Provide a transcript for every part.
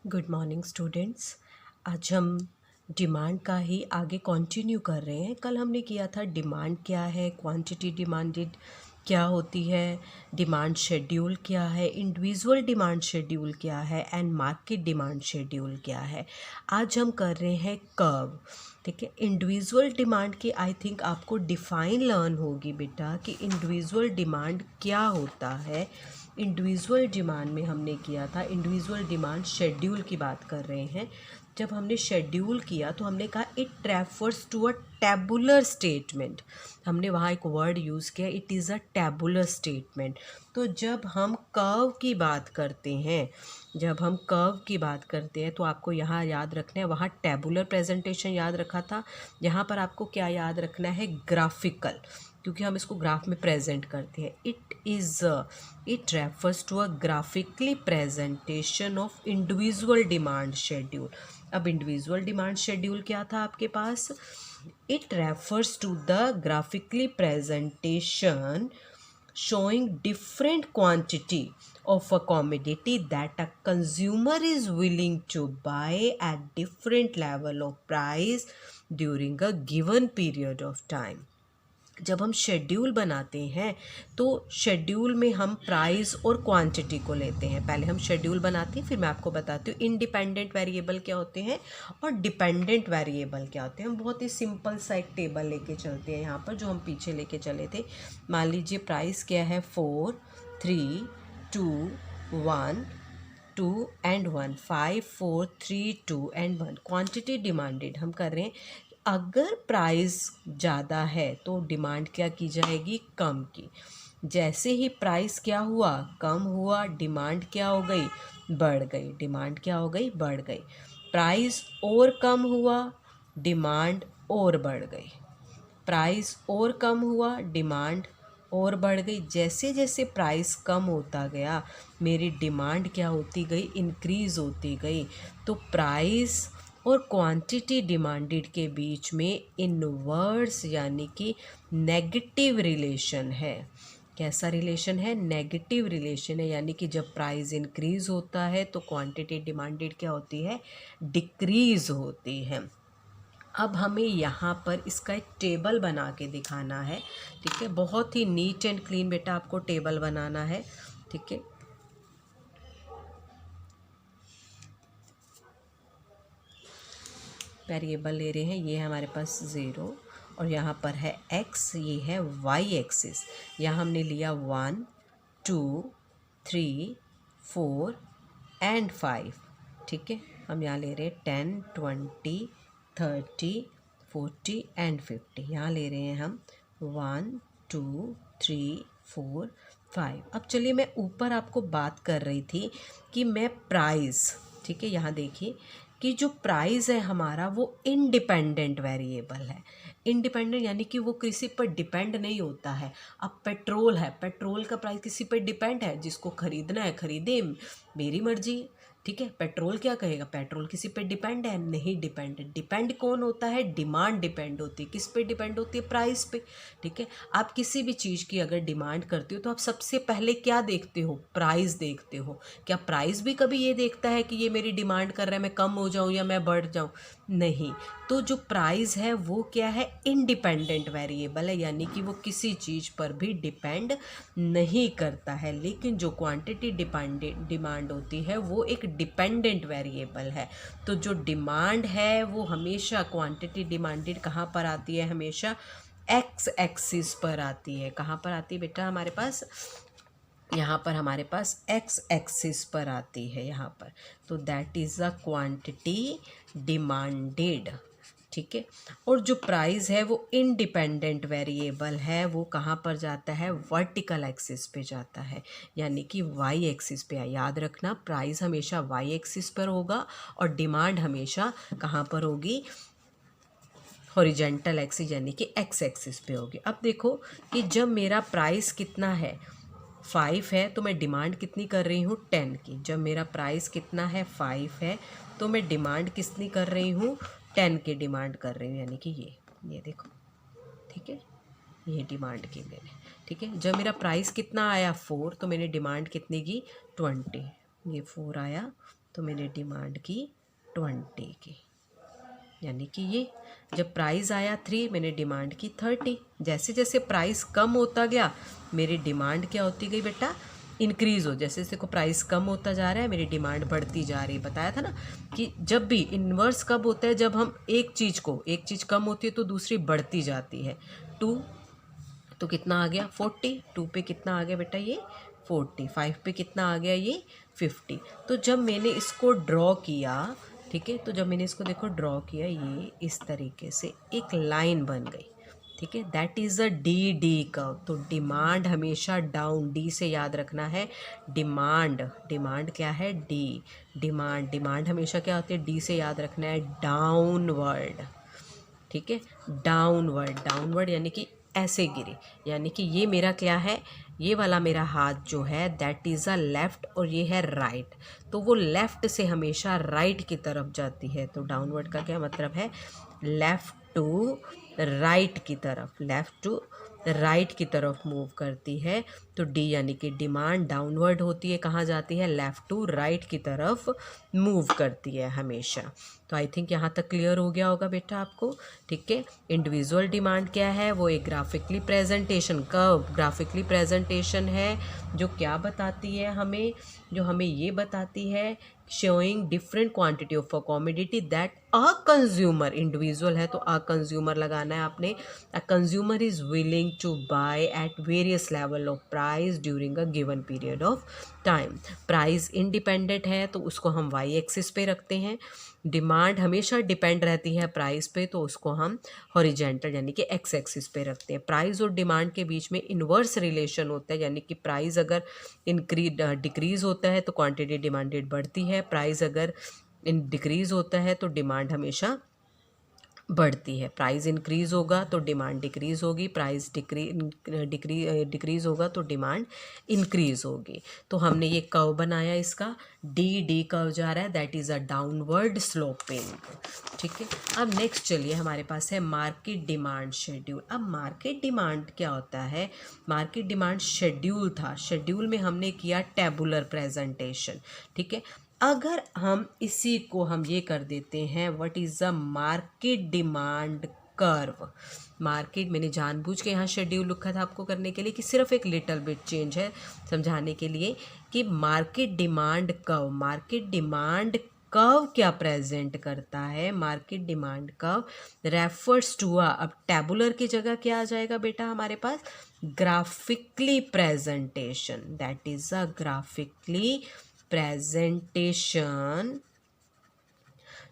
Good morning students. आज हम demand का ही आगे कंटिन्यू कर रहे हैं। कल हमने किया था डिमांड क्या है, क्वांटिटी डिमांडेड क्या होती है, डिमांड शेड्यूल क्या है, इंडिविजुअल डिमांड शेड्यूल क्या है एंड मार्केट डिमांड शेड्यूल क्या है। आज हम कर रहे हैं कर्व। ठीक है, इंडिविजुअल डिमांड की आई थिंक आपको डिफ़ाइन लर्न होगी बेटा कि इंडिविजुअल डिमांड क्या होता है। इंडिविजुअल डिमांड में हमने किया था, इंडिविजुअल डिमांड शेड्यूल की बात कर रहे हैं। जब हमने शेड्यूल किया तो हमने कहा it refers to a tabular statement. हमने वहाँ एक वर्ड यूज़ किया, it is a tabular statement. तो जब हम कर्व की बात करते हैं, तो आपको यहाँ याद रखना है, वहाँ टैबुलर प्रेजेंटेशन याद रखा था। यहाँ पर आपको क्या याद रखना है, ग्राफिकल, क्योंकि हम इसको ग्राफ में प्रेजेंट करते हैं। It refers to a graphically presentation of individual demand schedule. अब इंडिविजुअल डिमांड शेड्यूल क्या था आपके पास, it refers to the graphically presentation showing different quantity of a commodity that a consumer is willing to buy at different level of price during a given period of time। जब हम schedule बनाते हैं तो schedule में हम price और quantity को लेते हैं। पहले हम शेड्यूल बनाते हैं, फिर मैं आपको बताती हूँ इंडिपेंडेंट वेरिएबल क्या होते हैं और डिपेंडेंट वेरिएबल क्या होते हैं। हम बहुत ही सिंपल सा एक टेबल लेके चलते हैं यहाँ पर, जो हम पीछे लेके चले थे। मान लीजिए प्राइस क्या है, 4 3 2 1 2 एंड 1, 5 4 3 2 एंड 1। क्वांटिटी डिमांडेड हम कर रहे हैं, अगर प्राइस ज़्यादा है तो डिमांड क्या की जाएगी, कम की। जैसे ही प्राइस क्या हुआ, कम हुआ, डिमांड क्या हो गई, बढ़ गई। डिमांड क्या हो गई, बढ़ गई। प्राइस और कम हुआ, डिमांड और बढ़ गई। प्राइस और कम हुआ, डिमांड और बढ़ गई। जैसे जैसे प्राइस कम होता गया मेरी डिमांड क्या होती गई, इंक्रीज़ होती गई। तो प्राइस और क्वांटिटी डिमांडेड के बीच में इनवर्स यानी कि नेगेटिव रिलेशन है। कैसा रिलेशन है, नेगेटिव रिलेशन है। यानी कि जब प्राइस इंक्रीज़ होता है तो क्वांटिटी डिमांडेड क्या होती है, डिक्रीज़ होती है। अब हमें यहाँ पर इसका एक टेबल बना के दिखाना है। ठीक है, बहुत ही नीट एंड क्लीन बेटा आपको टेबल बनाना है। ठीक है, वेरिएबल ले रहे हैं, ये है हमारे पास 0 और यहाँ पर है x, ये है y एक्सिस। यहाँ हमने लिया 1 2 3 4 एंड 5। ठीक है, हम यहाँ ले रहे हैं 10 20 30 40 एंड 50। यहाँ ले रहे हैं हम 1 2 3 4 5। अब चलिए, मैं ऊपर आपको बात कर रही थी कि मैं प्राइस, ठीक है, यहाँ देखिए कि जो प्राइस है हमारा वो इंडिपेंडेंट वेरिएबल है। इंडिपेंडेंट यानी कि वो किसी पर डिपेंड नहीं होता है। अब पेट्रोल है, पेट्रोल का प्राइस किसी पर डिपेंड है, जिसको खरीदना है खरीदे, मेरी मर्जी। ठीक है, पेट्रोल क्या कहेगा, पेट्रोल किसी पे डिपेंड है, नहीं डिपेंड है। डिपेंड कौन होता है, डिमांड डिपेंड होती है। किस पे डिपेंड होती है, प्राइस पे। ठीक है, आप किसी भी चीज़ की अगर डिमांड करते हो तो आप सबसे पहले क्या देखते हो, प्राइस देखते हो। क्या प्राइस भी कभी ये देखता है कि ये मेरी डिमांड कर रहा है, मैं कम हो जाऊँ या मैं बढ़ जाऊँ, नहीं। तो जो प्राइस है वो क्या है, इंडिपेंडेंट वेरिएबल है, यानी कि वो किसी चीज़ पर भी डिपेंड नहीं करता है। लेकिन जो क्वांटिटी डिमांड होती है वो एक डिपेंडेंट वेरिएबल है। तो जो डिमांड है वो हमेशा, क्वांटिटी डिमांडेड कहाँ पर आती है, हमेशा एक्स एक्सिस पर आती है। कहाँ पर आती है बेटा, हमारे पास यहाँ पर हमारे पास एक्स एक्सिस पर आती है यहाँ पर। तो that is a quantity demanded. ठीक है, और जो प्राइस है वो इंडिपेंडेंट वेरिएबल है, वो कहाँ पर जाता है, वर्टिकल एक्सिस पे जाता है, यानी कि वाई एक्सिस पे। याद रखना, प्राइस हमेशा वाई एक्सिस पर होगा और डिमांड हमेशा कहाँ पर होगी, हॉरिजेंटल एक्सिस यानी कि एक्स एक्सिस पे होगी। अब देखो कि जब मेरा प्राइस कितना है, 5 है, तो मैं डिमांड कितनी कर रही हूँ, 10 की। जब मेरा प्राइस कितना है, 5 है, तो मैं डिमांड कितनी कर रही हूँ, 10 की डिमांड कर रही हूँ, यानी कि ये देखो। ठीक है, ये डिमांड की मैंने। ठीक है, जब मेरा प्राइस कितना आया, 4, तो मैंने डिमांड कितनी की, 20। ये 4 आया, तो मैंने डिमांड की 20 की, यानी कि ये जब प्राइस आया 3 मैंने डिमांड की 30। जैसे जैसे प्राइस कम होता गया मेरी डिमांड क्या होती गई बेटा, इंक्रीज़ हो। जैसे जैसे को प्राइस कम होता जा रहा है मेरी डिमांड बढ़ती जा रही है। बताया था ना कि जब भी इन्वर्स कब होता है, जब हम एक चीज़ कम होती है तो दूसरी बढ़ती जाती है। 2 तो कितना आ गया 40, 2 पे कितना आ गया बेटा ये 40, 5 पे कितना आ गया ये 50। तो जब मैंने इसको ड्रॉ किया, ठीक है, तो जब मैंने इसको देखो ड्रॉ किया, ये इस तरीके से एक लाइन बन गई, ठीक है, that is a D D curve. तो डिमांड हमेशा डाउन, डी से याद रखना है, डिमांड क्या है डी, डिमांड हमेशा क्या होती है, डी से याद रखना है डाउनवर्ड, ठीक है, डाउनवर्ड यानी कि ऐसे गिरे, यानी कि ये मेरा क्या है, ये वाला मेरा हाथ जो है दैट इज़ अ लेफ़्ट और ये है राइट, तो वो लेफ़्ट से हमेशा राइट की तरफ जाती है। तो डाउनवर्ड का क्या मतलब है, लेफ़्ट टू राइट की तरफ, लेफ़्ट टू राइट की तरफ मूव करती है। तो डी यानी कि डिमांड डाउनवर्ड होती है, कहाँ जाती है, लेफ़्ट टू राइट की तरफ मूव करती है हमेशा। तो आई थिंक यहाँ तक क्लियर हो गया होगा बेटा आपको, ठीक है। इंडिविजुअल डिमांड क्या है, वो एक graphically presentation, curve graphically presentation है, जो क्या बताती है हमें, जो हमें ये बताती है showing different quantity of a commodity that a consumer, individual है तो अ कंज्यूमर लगाना है आपने, a consumer is willing to buy at various level of price during a given period of time. Price independent है तो उसको हम Y axis पे रखते हैं, डिमांड हमेशा डिपेंड रहती है प्राइस पे तो उसको हम हॉरिजेंटल यानी कि एक्स एक्सिस पे रखते हैं। प्राइस और डिमांड के बीच में इन्वर्स रिलेशन होता है, यानी कि प्राइस अगर डिक्रीज़ होता है तो क्वांटिटी डिमांडेड बढ़ती है, प्राइस अगर डिक्रीज़ होता है तो डिमांड हमेशा बढ़ती है। प्राइस इंक्रीज़ होगा तो डिमांड डिक्रीज़ होगी, प्राइस डिक्रीज़ होगा तो डिमांड इंक्रीज़ होगी। तो हमने ये कर्व बनाया, इसका डी डी कर्व जा रहा है, that is a downward sloping, ठीक है। अब नेक्स्ट चलिए हमारे पास है मार्केट डिमांड शेड्यूल। अब मार्केट डिमांड क्या होता है, मार्केट डिमांड शेड्यूल था, शेड्यूल में हमने किया टेबुलर प्रेजेंटेशन, ठीक है। अगर हम इसी को हम ये कर देते हैं, what is the market demand curve. Market मैंने जानबूझ के यहाँ शेड्यूल लिखा था आपको करने के लिए कि सिर्फ एक लिटिल बिट चेंज है समझाने के लिए कि market demand curve, market demand curve क्या प्रेजेंट करता है, market demand curve refers to अब टेबुलर की जगह क्या आ जाएगा बेटा हमारे पास, graphically presentation, that is a graphically presentation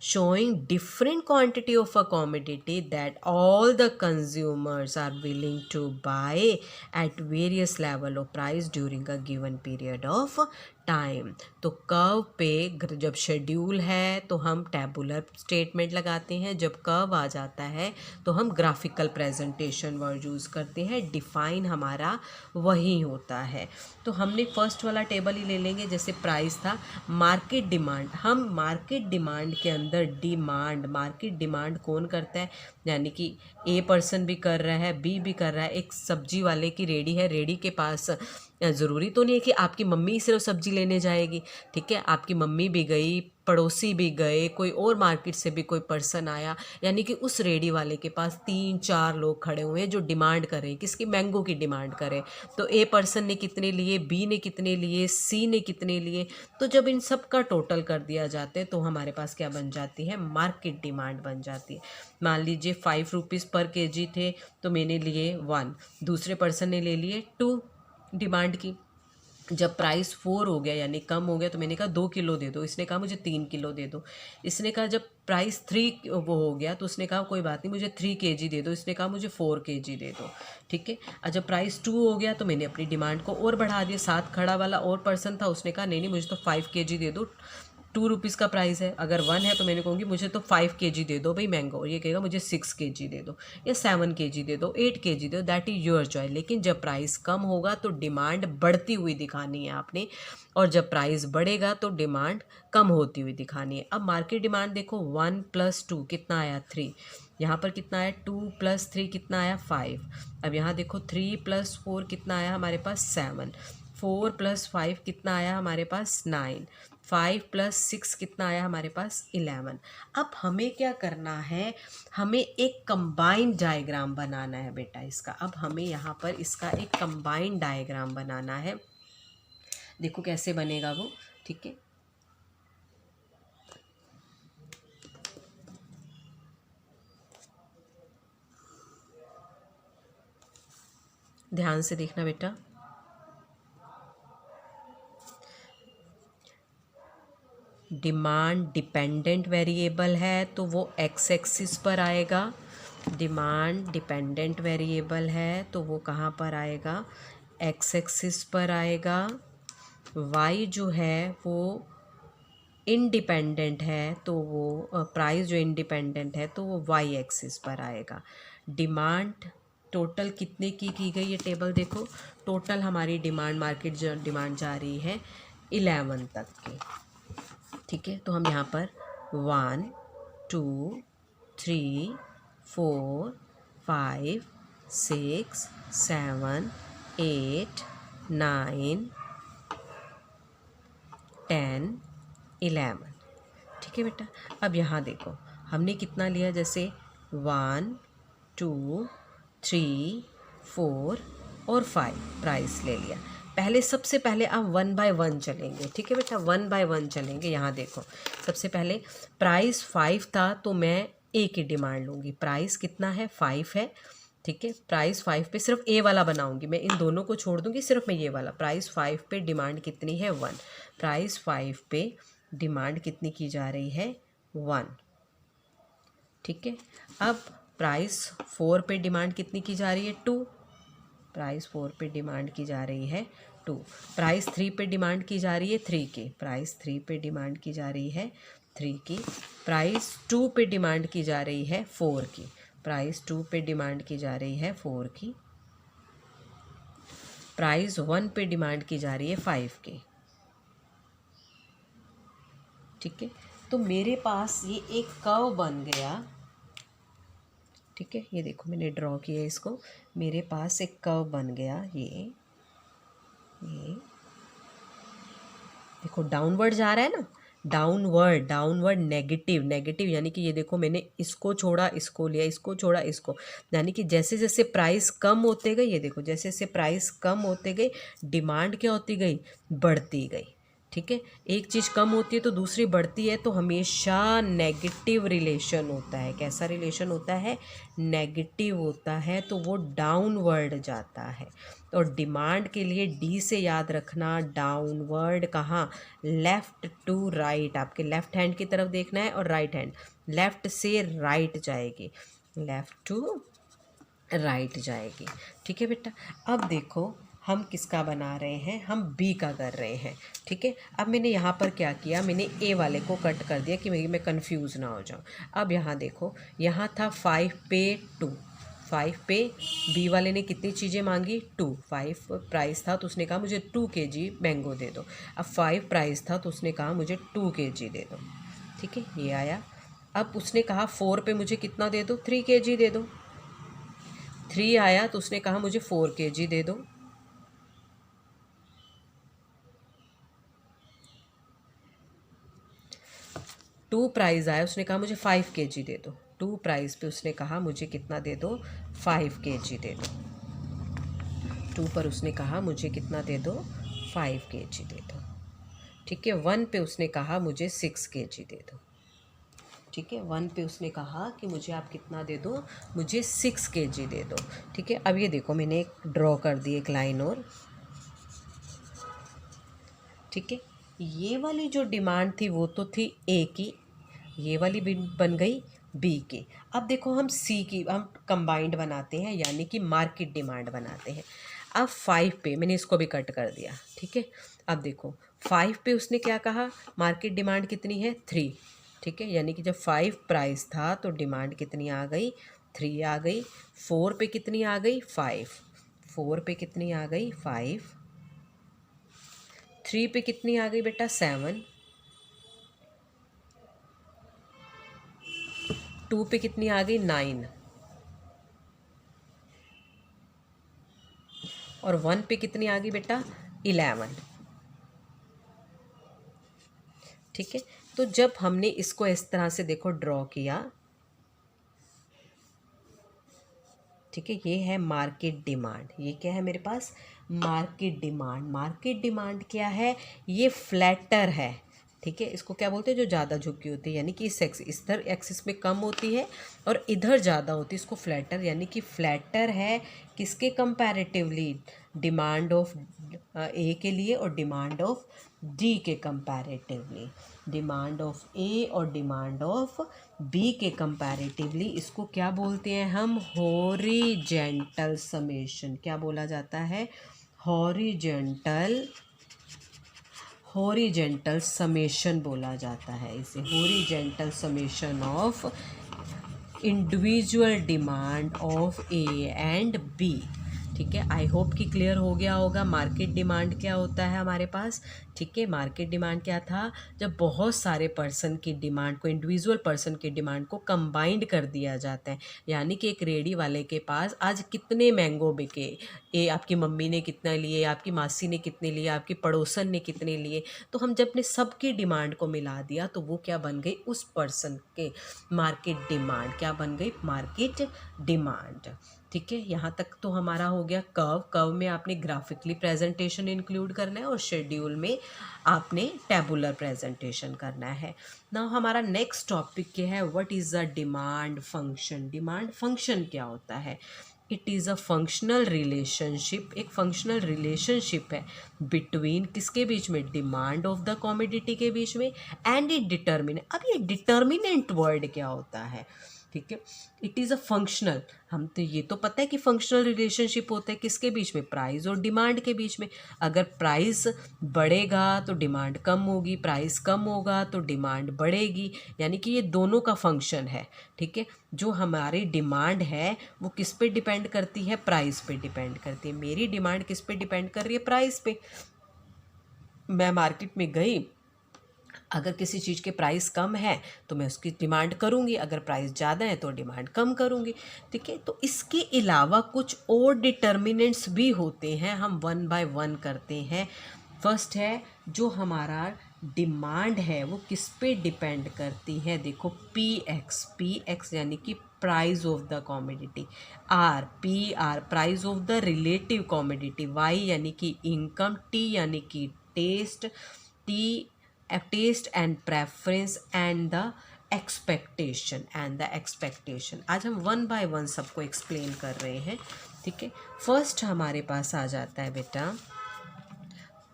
showing different quantity of a commodity that all the consumers are willing to buy at various level of price during a given period of time. तो curve पे जब schedule है तो हम tabular statement लगाते हैं, जब curve आ जाता है तो हम ग्राफिकल प्रेजेंटेशन वर्ड यूज़ करते हैं, डिफाइन हमारा वही होता है। तो हमने फर्स्ट वाला टेबल ही ले लेंगे, जैसे प्राइस था, मार्केट डिमांड, हम मार्केट डिमांड के अंदर डिमांड, मार्केट डिमांड कौन करता है, यानी कि ए पर्सन भी कर रहा है, बी भी कर रहा है, एक सब्जी वाले की रेडी है, रेडी के पास ज़रूरी तो नहीं है कि आपकी मम्मी ही सिर्फ सब्जी लेने जाएगी, ठीक है, आपकी मम्मी भी गई, पड़ोसी भी गए, कोई और मार्केट से भी कोई पर्सन आया, यानी कि उस रेडी वाले के पास 3-4 लोग खड़े हुए हैं जो डिमांड करें, किसकी, मैंगो की डिमांड करें। तो ए पर्सन ने कितने लिए, बी ने कितने लिए, सी ने कितने लिए, तो जब इन सब का टोटल कर दिया जाता है तो हमारे पास क्या बन जाती है, मार्केट डिमांड बन जाती है। मान लीजिए 5 रुपीज़ पर केजी थे तो मैंने लिए 1, दूसरे पर्सन ने ले लिए 2 डिमांड की। जब प्राइस 4 हो गया यानी कम हो गया तो मैंने कहा 2 किलो दे दो, इसने कहा मुझे 3 किलो दे दो। इसने कहा जब प्राइस 3 वो हो गया तो उसने कहा कोई बात नहीं मुझे 3 केजी दे दो, इसने कहा मुझे 4 केजी दे दो, ठीक है। और जब प्राइस 2 हो गया तो मैंने अपनी डिमांड को और बढ़ा दिया, साथ खड़ा वाला और पर्सन था, उसने कहा नहीं नहीं मुझे तो 5 केजी दे दो, 2 रुपीज़ का प्राइस है, अगर 1 है तो मैंने कहूँगी मुझे तो 5 केजी दे दो भाई मैंगो, और ये कहेगा मुझे 6 केजी दे दो या 7 केजी दे दो, 8 केजी दे दो, दैट इज़ योर चॉइस। लेकिन जब प्राइस कम होगा तो डिमांड बढ़ती हुई दिखानी है आपने, और जब प्राइस बढ़ेगा तो डिमांड कम होती हुई दिखानी है। अब मार्केट डिमांड देखो, 1 + 2 कितना आया 3, यहाँ पर कितना आया 2 + 3 कितना आया 5, अब यहाँ देखो 3 + 4 कितना आया हमारे पास 7, 4 + 5 कितना आया हमारे पास 9, 5 + 6 कितना आया हमारे पास 11। अब हमें क्या करना है, हमें एक कंबाइंड डायग्राम बनाना है बेटा इसका। अब हमें यहाँ पर इसका एक कंबाइंड डायग्राम बनाना है। देखो कैसे बनेगा वो, ठीक है। ध्यान से देखना बेटा। डिमांड डिपेंडेंट वेरिएबल है तो वो एक्स एक्सिस पर आएगा। डिमांड डिपेंडेंट वेरिएबल है तो वो कहाँ पर आएगा, एक्स एक्सिस पर आएगा। वाई जो है वो इंडिपेंडेंट है तो वो प्राइस जो इंडिपेंडेंट है तो वो वाई एक्सिस पर आएगा। डिमांड टोटल कितने की गई, ये टेबल देखो। टोटल हमारी डिमांड, मार्केट जो डिमांड जा रही है 11 तक की, ठीक है। तो हम यहाँ पर 1 2 3 4 5 6 7 8 9 10 11, ठीक है बेटा। अब यहाँ देखो हमने कितना लिया, जैसे 1 2 3 4 और 5 प्राइस ले लिया। पहले सबसे पहले आप 1 बाय 1 चलेंगे, ठीक है बेटा, 1 बाय 1 चलेंगे। यहाँ देखो सबसे पहले प्राइस 5 था तो मैं ए की डिमांड लूँगी। प्राइस कितना है, 5 है, ठीक है। प्राइस 5 पे सिर्फ ए वाला बनाऊंगी मैं, इन दोनों को छोड़ दूंगी, सिर्फ मैं ये वाला। प्राइस 5 पे डिमांड कितनी है, 1। प्राइस 5 पे डिमांड कितनी की जा रही है, 1, ठीक है। अब प्राइस 4 पे डिमांड कितनी की जा रही है, 2। प्राइस 4 पे डिमांड की जा रही है 2। प्राइस 3 पे डिमांड की जा रही है 3 की। प्राइस 3 पे डिमांड की जा रही है 3 की। प्राइस 2 पे डिमांड की जा रही है 4 की। प्राइस 2 पे डिमांड की जा रही है 4 की। प्राइस 1 पे डिमांड की जा रही है 5 की, ठीक है। तो मेरे पास ये एक कर्व बन गया, ठीक है। ये देखो मैंने ड्रॉ किया इसको, मेरे पास एक कर्व बन गया। ये देखो डाउनवर्ड जा रहा है ना, डाउनवर्ड डाउनवर्ड नेगेटिव नेगेटिव, यानी कि ये देखो मैंने इसको छोड़ा, इसको लिया, इसको छोड़ा, इसको, यानी कि जैसे जैसे प्राइस कम होते गए, ये देखो जैसे जैसे प्राइस कम होते गए डिमांड क्या होती गई, बढ़ती गई, ठीक है। एक चीज़ कम होती है तो दूसरी बढ़ती है, तो हमेशा नेगेटिव रिलेशन होता है। कैसा रिलेशन होता है, नेगेटिव होता है, तो वो डाउनवर्ड जाता है। और डिमांड के लिए डी से याद रखना, डाउनवर्ड कहाँ, लेफ़्ट टू राइट, आपके लेफ़्ट हैंड की तरफ देखना है, और राइट हैंड, लेफ़्ट से राइट जाएगी, लेफ़्ट टू राइट जाएगी, ठीक है बेटा। अब देखो हम किसका बना रहे हैं, हम बी का कर रहे हैं, ठीक है। अब मैंने यहाँ पर क्या किया, मैंने ए वाले को कट कर दिया कि मैं कंफ्यूज ना हो जाऊँ। अब यहाँ देखो, यहाँ था 5 पे 2, 5 पे बी वाले ने कितनी चीज़ें मांगी, 2। 5 प्राइस था तो उसने कहा मुझे 2 kg मैंगो दे दो। अब 5 प्राइस था तो उसने कहा मुझे 2 kg दे दो, ठीक है, ये आया। अब उसने कहा 4 पे मुझे कितना दे दो, 3 kg दे दो। 3 आया तो उसने कहा मुझे 4 kg दे दो। 2 प्राइस आया, उसने कहा मुझे 5 kg दे दो। 2 प्राइस पे उसने कहा मुझे कितना दे दो, 5 kg दे दो। 2 पर उसने कहा मुझे कितना दे दो, 5 kg दे दो, ठीक है। 1 पे उसने कहा मुझे 6 kg दे दो, ठीक है। 1 पे उसने कहा कि मुझे आप कितना दे दो, मुझे 6 kg दे दो, ठीक है। अब ये देखो मैंने एक ड्रॉ कर दी, एक लाइन और, ठीक है। ये वाली जो डिमांड थी वो तो थी ए की, ये वाली भी बन गई बी की। अब देखो हम सी की हम कंबाइंड बनाते हैं, यानी कि मार्केट डिमांड बनाते हैं। अब 5 पे मैंने इसको भी कट कर दिया, ठीक है। अब देखो 5 पे उसने क्या कहा, मार्केट डिमांड कितनी है, 3, ठीक है। यानी कि जब 5 प्राइस था तो डिमांड कितनी आ गई, 3 आ गई। 4 पे कितनी आ गई, 5। 4 पे कितनी आ गई, 5। 3 पे कितनी आ गई बेटा, 7। 2 पे कितनी आ गई, 9। और 1 पे कितनी आ गई बेटा, 11। ठीक है। तो जब हमने इसको इस तरह से देखो ड्रॉ किया, ठीक है, ये है मार्केट डिमांड। ये क्या है मेरे पास? Market demand. मार्केट डिमांड क्या है? ये फ्लैटर है, ठीक है। इसको क्या बोलते हैं? जो ज़्यादा झुकी होती है, यानी कि इस इधर एक्सिस में कम होती है और इधर ज़्यादा होती है, इसको फ्लैटर, यानी कि फ्लैटर है किसके कंपैरेटिवली? डिमांड ऑफ ए के लिए और डिमांड ऑफ डी के कंपैरेटिवली। डिमांड ऑफ ए और डिमांड ऑफ बी के कंपैरेटिवली इसको क्या बोलते हैं हम? Horizontal summation. क्या बोला जाता है? हॉरिजेंटल समेशन बोला जाता है इसे। Horizontal summation of individual demand of A and B, ठीक है। आई होप कि क्लियर हो गया होगा मार्केट डिमांड क्या होता है हमारे पास, ठीक है। मार्केट डिमांड क्या था? जब बहुत सारे पर्सन की डिमांड को, इंडिविजुअल पर्सन की डिमांड को कंबाइंड कर दिया जाता है। यानी कि एक रेडी वाले के पास आज कितने मैंगो बिके, ये आपकी मम्मी ने कितना लिए, आपकी मासी ने कितने लिए, आपकी पड़ोसन ने कितने लिए, तो हम जब ने सबकी डिमांड को मिला दिया तो वो क्या बन गई? उस पर्सन के मार्केट डिमांड। क्या बन गई? मार्केट डिमांड, ठीक है। यहाँ तक तो हमारा हो गया कर्व। कर्व में आपने ग्राफिकली प्रेजेंटेशन इंक्लूड करना है और शेड्यूल में आपने टैबुलर प्रेजेंटेशन करना है। नाउ हमारा नेक्स्ट टॉपिक क्या है? What is a demand function. Demand function क्या होता है? It is a functional relationship. एक फंक्शनल रिलेशनशिप है बिटवीन किसके बीच में? डिमांड ऑफ द कमोडिटी के बीच में एंड इट डिटर्मिनेंट। अब ये डिटर्मिनेंट वर्ड क्या होता है? ठीक है, इट इज़ अ फंक्शनल। हम तो ये तो पता है कि फंक्शनल रिलेशनशिप होता है किसके बीच में? प्राइस और डिमांड के बीच में। अगर प्राइस बढ़ेगा तो डिमांड कम होगी, प्राइस कम होगा तो डिमांड बढ़ेगी, यानी कि ये दोनों का फंक्शन है, ठीक है। जो हमारी डिमांड है वो किस पे डिपेंड करती है? प्राइस पे डिपेंड करती है। मेरी डिमांड किस पे डिपेंड कर रही है? प्राइस पे। मैं मार्केट में गई, अगर किसी चीज़ के प्राइस कम है तो मैं उसकी डिमांड करूँगी, अगर प्राइस ज़्यादा है तो डिमांड कम करूँगी, ठीक है। तो इसके अलावा कुछ और डिटर्मिनेंट्स भी होते हैं, हम वन बाय वन करते हैं। फर्स्ट है जो हमारा डिमांड है वो किस पे डिपेंड करती है? देखो पी एक्स यानी कि price of the commodity, R price of the relative commodity, Y यानी कि इनकम, टी यानी कि taste, taste and preference and the expectation. आज हम वन बाय वन सबको एक्सप्लेन कर रहे हैं, ठीक है। फर्स्ट हमारे पास आ जाता है बेटा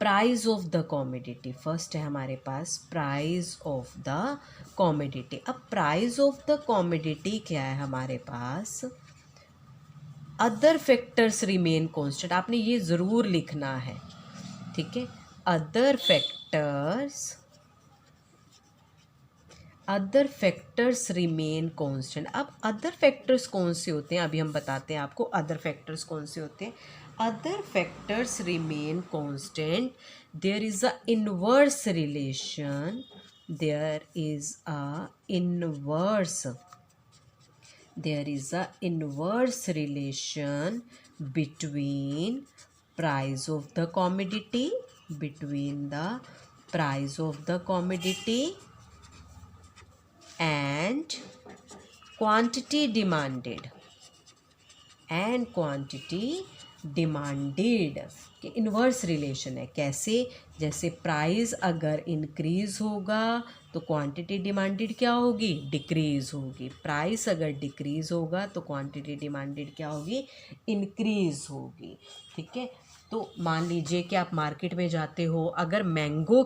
price of the commodity. First है हमारे पास प्राइस ऑफ द कॉमोडिटी। अब प्राइस ऑफ द कॉमोडिटी क्या है हमारे पास? Other factors remain constant. आपने ये ज़रूर लिखना है, ठीक है। Other factors remain constant. अब अदर फैक्टर्स कौन से होते हैं? अभी हम बताते हैं आपको अदर फैक्टर्स कौन से होते हैं। Other factors remain constant, there is a inverse relation, there is a inverse relation between price of the commodity, and quantity demanded, कि इन्वर्स रिलेशन है। कैसे? जैसे प्राइस अगर इंक्रीज होगा तो क्वांटिटी डिमांडेड क्या होगी? डिक्रीज होगी। प्राइस अगर डिक्रीज होगा तो क्वांटिटी डिमांडेड क्या होगी? इंक्रीज होगी, ठीक है। तो मान लीजिए कि आप मार्केट में जाते हो, अगर मैंगो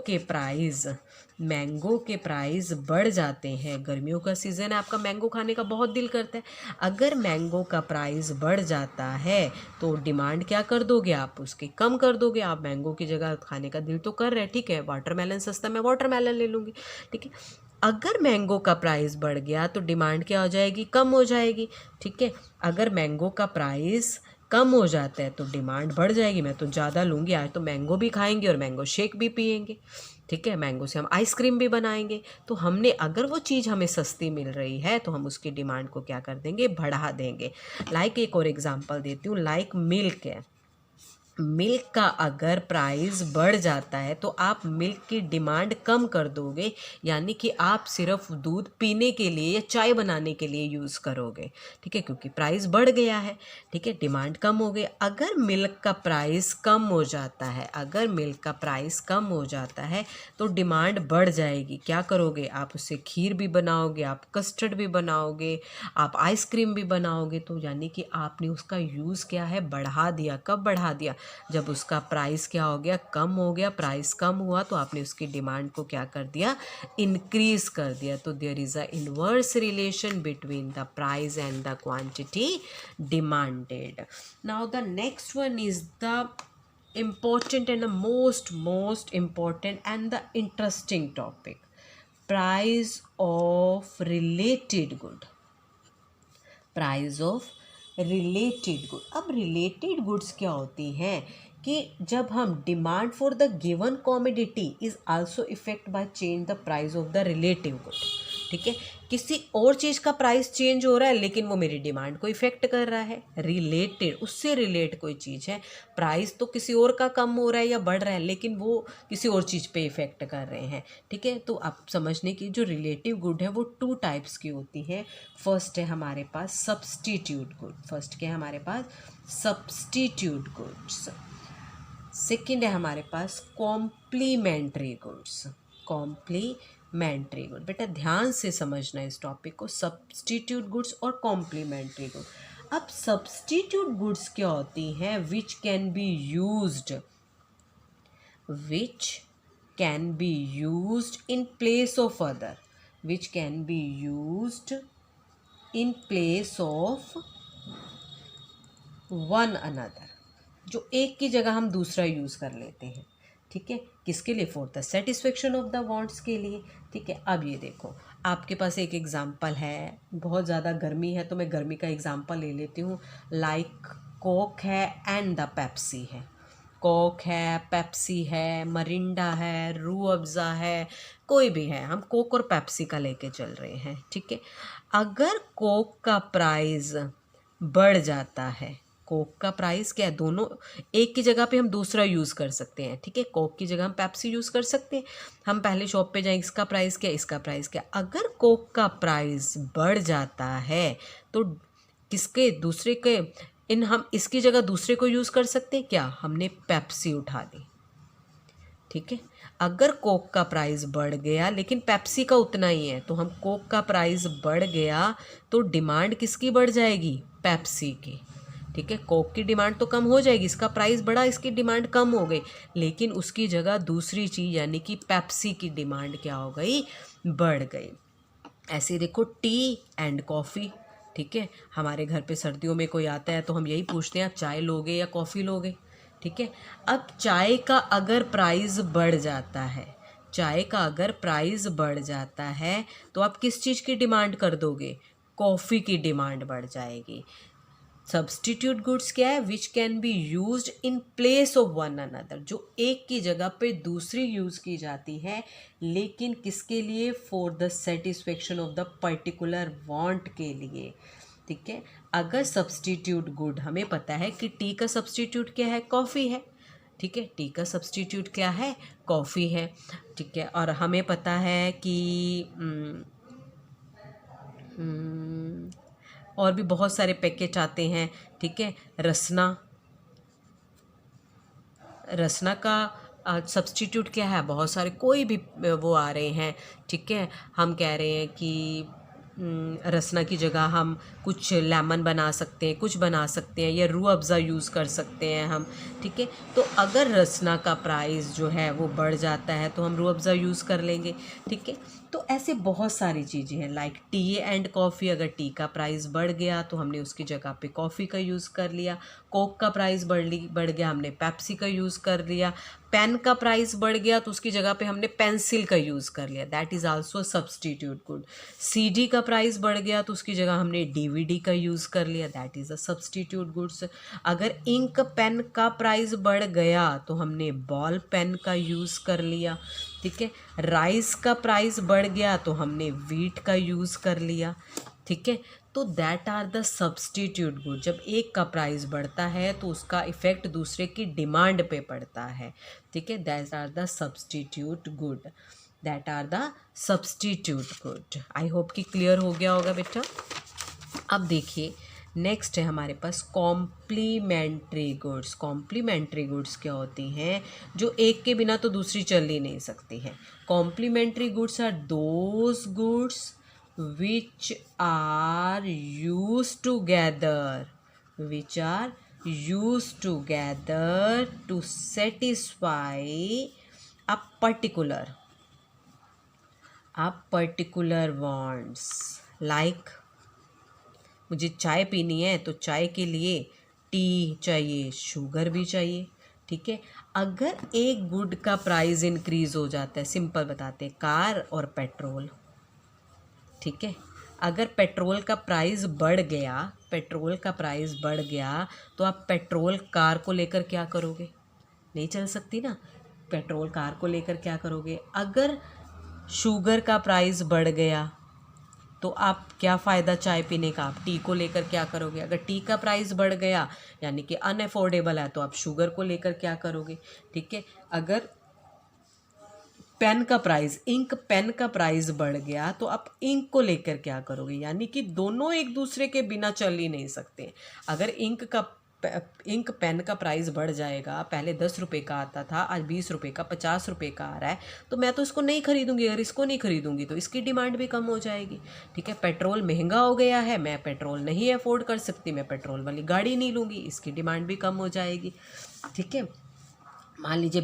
के प्राइस बढ़ जाते हैं, गर्मियों का सीज़न है, आपका मैंगो खाने का बहुत दिल करता है, अगर मैंगो का प्राइस बढ़ जाता है तो डिमांड क्या कर दोगे आप? उसकी कम कर दोगे। आप मैंगो की जगह खाने का दिल तो कर रहे हैं, ठीक है, वाटरमेलन सस्ता, मैं वाटरमेलन ले लूँगी, ठीक है। अगर मैंगो का प्राइस बढ़ गया तो डिमांड क्या हो जाएगी? कम हो जाएगी, ठीक है। अगर मैंगो का प्राइस कम हो जाता है तो डिमांड बढ़ जाएगी, मैं तो ज़्यादा लूँगी, आज तो मैंगो भी खाएंगे और मैंगो शेक भी पियेंगे, ठीक है, मैंगो से हम आइसक्रीम भी बनाएंगे। तो हमने अगर वो चीज़ हमें सस्ती मिल रही है तो हम उसकी डिमांड को क्या कर देंगे? बढ़ा देंगे। लाइक एक और एग्जांपल देती हूँ, लाइक मिल्क है, मिल्क का अगर प्राइस बढ़ जाता है तो आप मिल्क की डिमांड कम कर दोगे, यानी कि आप सिर्फ दूध पीने के लिए या चाय बनाने के लिए यूज़ करोगे, ठीक है, क्योंकि प्राइस बढ़ गया है, ठीक है, डिमांड कम हो गई। अगर मिल्क का प्राइस कम हो जाता है, अगर मिल्क का प्राइस कम हो जाता है तो डिमांड बढ़ जाएगी। क्या करोगे आप? उससे खीर भी बनाओगे, आप कस्टर्ड भी बनाओगे, आप आइसक्रीम भी बनाओगे, तो यानी कि आपने उसका यूज़ क्या है, बढ़ा दिया। कब बढ़ा दिया? जब उसका प्राइस क्या हो गया, कम हो गया, प्राइस कम हुआ तो आपने उसकी डिमांड को क्या कर दिया, इंक्रीज कर दिया। तो there is a inverse relation between the price and the quantity demanded. Now the next one is the important and the most important and the interesting topic, price of related good। Price of related good. अब related goods क्या होती हैं कि जब हम demand for the given commodity is also effect by change the price of the relative good, ठीक है, किसी और चीज़ का प्राइस चेंज हो रहा है लेकिन वो मेरी डिमांड को इफेक्ट कर रहा है। रिलेटेड, उससे रिलेट कोई चीज़ है, प्राइस तो किसी और का कम हो रहा है या बढ़ रहा है लेकिन वो किसी और चीज़ पे इफेक्ट कर रहे हैं, ठीक है। तो आप समझने की, जो रिलेटिव गुड है वो टू टाइप्स की होती है। फर्स्ट है हमारे पास सब्स्टिट्यूट गुड, फर्स्ट क्या है हमारे पास, सब्स्टिट्यूट गुड्स। सेकेंड है हमारे पास कॉम्प्लीमेंट्री गुड्स, कॉम्प्लीमेंट्री गुड। बेटा ध्यान से समझना इस टॉपिक को, सब्स्टिट्यूट गुड्स और कॉम्प्लीमेंट्री गुड। अब सब्स्टिट्यूट गुड्स क्या होती हैं, which can be used, which can be used in place of other, which can be used in place of one another, जो एक की जगह हम दूसरा यूज़ कर लेते हैं, ठीक है, किसके लिए, for the satisfaction of the wants के लिए, ठीक है। अब ये देखो, आपके पास एक एग्जांपल है, बहुत ज़्यादा गर्मी है तो मैं गर्मी का एग्जांपल ले लेती हूँ। लाइक कोक है एंड द पेप्सी है, कोक है, पेप्सी है, मरिंडा है, रूह अफ़ज़ा है, कोई भी है, हम कोक और पेप्सी का लेके चल रहे हैं, ठीक है। अगर कोक का प्राइस बढ़ जाता है, कोक का प्राइस क्या है, दोनों एक की जगह पे हम दूसरा यूज़ कर सकते हैं, ठीक है, कोक की जगह हम पेप्सी यूज़ कर सकते हैं। हम पहले शॉप पे जाएं, इसका प्राइस क्या, इसका प्राइस क्या। अगर कोक का प्राइस बढ़ जाता है तो किसके, दूसरे के, इन हम इसकी जगह दूसरे को यूज़ कर सकते हैं, क्या, हमने पेप्सी उठा दी, ठीक है। अगर कोक का प्राइस बढ़ गया लेकिन पेप्सी का उतना ही है तो हम, कोक का प्राइस बढ़ गया तो डिमांड किसकी बढ़ जाएगी, पेप्सी की, ठीक है। कोक की डिमांड तो कम हो जाएगी, इसका प्राइस बढ़ा, इसकी डिमांड कम हो गई, लेकिन उसकी जगह दूसरी चीज़ यानी कि पेप्सी की डिमांड क्या हो गई, बढ़ गई। ऐसे ही देखो टी एंड कॉफ़ी, ठीक है, हमारे घर पे सर्दियों में कोई आता है तो हम यही पूछते हैं आप चाय लोगे या कॉफ़ी लोगे, ठीक है। अब चाय का अगर प्राइस बढ़ जाता है, चाय का अगर प्राइस बढ़ जाता है तो आप किस चीज़ की डिमांड कर दोगे, कॉफ़ी की डिमांड बढ़ जाएगी। सब्स्टिट्यूट गुड्स क्या है, which can be used in place of one another, जो एक की जगह पे दूसरी यूज़ की जाती है लेकिन किसके लिए, for the satisfaction of the particular want के लिए, ठीक है। अगर सब्स्टिट्यूट गुड, हमें पता है कि टी का सब्स्टिट्यूट क्या है, कॉफ़ी है, ठीक है, टी का सब्स्टिट्यूट क्या है, कॉफ़ी है, ठीक है। और हमें पता है कि और भी बहुत सारे पैकेट आते हैं, ठीक है। रसना का सब्स्टिट्यूट क्या है, बहुत सारे, कोई भी वो आ रहे हैं, ठीक है। हम कह रहे हैं कि रसना की जगह हम कुछ लेमन बना सकते हैं, कुछ बना सकते हैं, या रूह अफ़ज़ा यूज़ कर सकते हैं हम, ठीक है। तो अगर रसना का प्राइस जो है वो बढ़ जाता है तो हम रूह अफ़ज़ा यूज़ कर लेंगे, ठीक है। तो ऐसे बहुत सारी चीज़ें हैं, लाइक टी एंड कॉफ़ी, अगर टी का प्राइस बढ़ गया तो हमने उसकी जगह पे कॉफ़ी का यूज़ कर लिया। कोक का प्राइस बढ़ गया, हमने पेप्सी का यूज़ कर लिया। पेन का प्राइस बढ़ गया तो उसकी जगह पे हमने पेंसिल का यूज़ कर लिया, that is also substitute good. CD का प्राइस बढ़ गया तो उसकी जगह हमने डीवीडी का यूज़ कर लिया, that is a substitute goods. अगर इंक पेन का प्राइस बढ़ गया तो हमने बॉल पेन का यूज़ कर लिया, ठीक है। राइस का प्राइस बढ़ गया तो हमने व्हीट का यूज़ कर लिया, ठीक है। तो तो that are the substitute good. जब एक का प्राइस बढ़ता है तो उसका इफ़ेक्ट दूसरे की डिमांड पे पड़ता है, ठीक है। That are the substitute good, that are the substitute good. I hope कि क्लियर हो गया होगा बेटा। अब देखिए नेक्स्ट है हमारे पास कॉम्प्लीमेंट्री गुड्स। कॉम्प्लीमेंट्री गुड्स क्या होती हैं? जो एक के बिना तो दूसरी चल ही नहीं सकती है। Complementary goods are those goods which are use together, which are use together to satisfy a particular wants. Like मुझे चाय पीनी है तो चाय के लिए टी चाहिए, शुगर भी चाहिए, ठीक है। अगर एक गुड का प्राइस इंक्रीज हो जाता है, सिंपल बताते हैं, कार और पेट्रोल, ठीक है। अगर पेट्रोल का प्राइस बढ़ गया तो आप पेट्रोल कार को लेकर क्या करोगे? नहीं चल सकती ना। पेट्रोल कार को लेकर क्या करोगे? अगर शुगर का प्राइस बढ़ गया तो आप क्या फ़ायदा चाय पीने का? आप टी को लेकर क्या करोगे? अगर टी का प्राइस बढ़ गया यानी कि अनअफोर्डेबल है तो आप शुगर को लेकर क्या करोगे, ठीक है। अगर इंक पेन का प्राइस बढ़ गया तो आप इंक को लेकर क्या करोगे? यानी कि दोनों एक दूसरे के बिना चल ही नहीं सकते। अगर इंक पेन का प्राइस बढ़ जाएगा, पहले 10 रुपये का आता था, आज 20 रुपये का, 50 रुपये का आ रहा है, तो मैं तो इसको नहीं खरीदूंगी। अगर इसको नहीं खरीदूंगी तो इसकी डिमांड भी कम हो जाएगी, ठीक है। पेट्रोल महंगा हो गया है, मैं पेट्रोल नहीं अफोर्ड कर सकती, मैं पेट्रोल वाली गाड़ी नहीं लूँगी, इसकी डिमांड भी कम हो जाएगी, ठीक है। मान लीजिए